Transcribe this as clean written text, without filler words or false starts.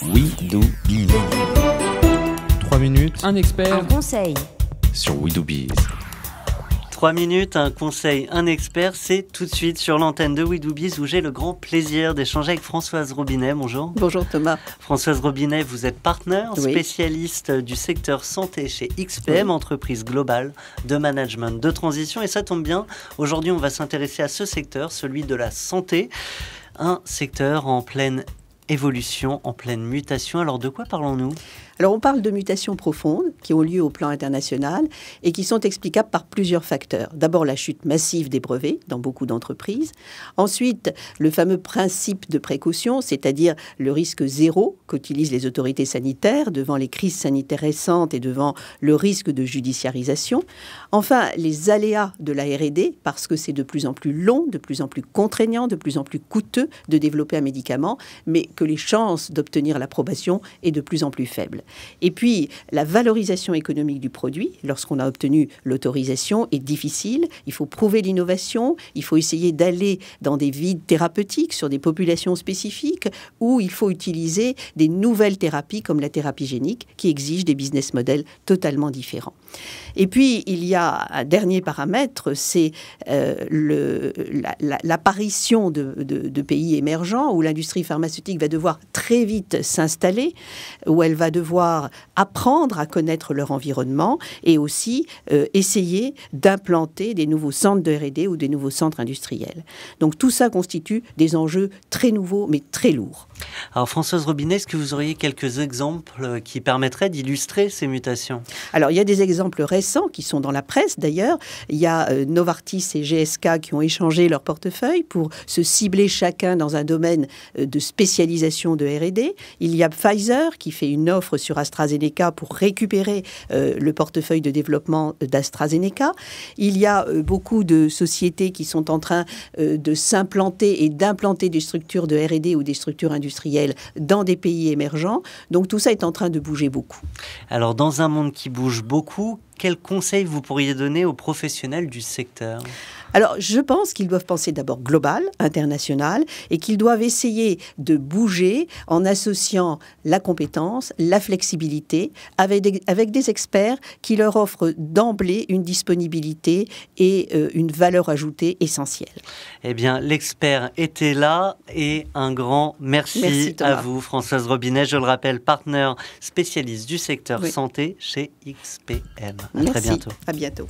We Do Biz. 3 minutes. Un expert. Un conseil. Sur We Do Biz. 3 minutes, un conseil, un expert, c'est tout de suite sur l'antenne de We Do Biz où j'ai le grand plaisir d'échanger avec Françoise Robinet. Bonjour. Bonjour Thomas. Françoise Robinet, vous êtes partenaire, spécialiste du secteur santé chez XPM, entreprise globale de management de transition. Et ça tombe bien, aujourd'hui on va s'intéresser à ce secteur, celui de la santé. Un secteur en pleine évolution, en pleine mutation. Alors de quoi parlons-nous ? Alors on parle de mutations profondes qui ont lieu au plan international et qui sont explicables par plusieurs facteurs. D'abord la chute massive des brevets dans beaucoup d'entreprises. Ensuite le fameux principe de précaution, c'est-à-dire le risque zéro qu'utilisent les autorités sanitaires devant les crises sanitaires récentes et devant le risque de judiciarisation. Enfin les aléas de la R&D parce que c'est de plus en plus long, de plus en plus contraignant, de plus en plus coûteux de développer un médicament, mais que les chances d'obtenir l'approbation est de plus en plus faible. Et puis, la valorisation économique du produit, lorsqu'on a obtenu l'autorisation, est difficile. Il faut prouver l'innovation, il faut essayer d'aller dans des vides thérapeutiques sur des populations spécifiques où il faut utiliser des nouvelles thérapies comme la thérapie génique qui exigent des business models totalement différents. Et puis, il y a un dernier paramètre, c'est l'apparition de pays émergents où l'industrie pharmaceutique va devoir très vite s'installer, où elle va devoir apprendre à connaître leur environnement et aussi essayer d'implanter des nouveaux centres de R&D ou des nouveaux centres industriels. Donc tout ça constitue des enjeux très nouveaux mais très lourds. Alors Françoise Robinet, est-ce que vous auriez quelques exemples qui permettraient d'illustrer ces mutations ? Alors il y a des exemples récents qui sont dans la presse d'ailleurs. Il y a Novartis et GSK qui ont échangé leur portefeuille pour se cibler chacun dans un domaine de spécialisation de R&D. Il y a Pfizer qui fait une offre sur AstraZeneca pour récupérer le portefeuille de développement d'AstraZeneca. Il y a beaucoup de sociétés qui sont en train de s'implanter et d'implanter des structures de R&D ou des structures industrielles dans des pays émergents. Donc tout ça est en train de bouger beaucoup. Alors dans un monde qui bouge beaucoup, quels conseils vous pourriez donner aux professionnels du secteur ? Alors, je pense qu'ils doivent penser d'abord global, international, et qu'ils doivent essayer de bouger en associant la compétence, la flexibilité, avec des experts qui leur offrent d'emblée une disponibilité et une valeur ajoutée essentielle. Eh bien, l'expert était là et un grand merci à vous, Françoise Robinet. Je le rappelle, partenaire spécialiste du secteur santé chez XPM. À très bientôt. À bientôt.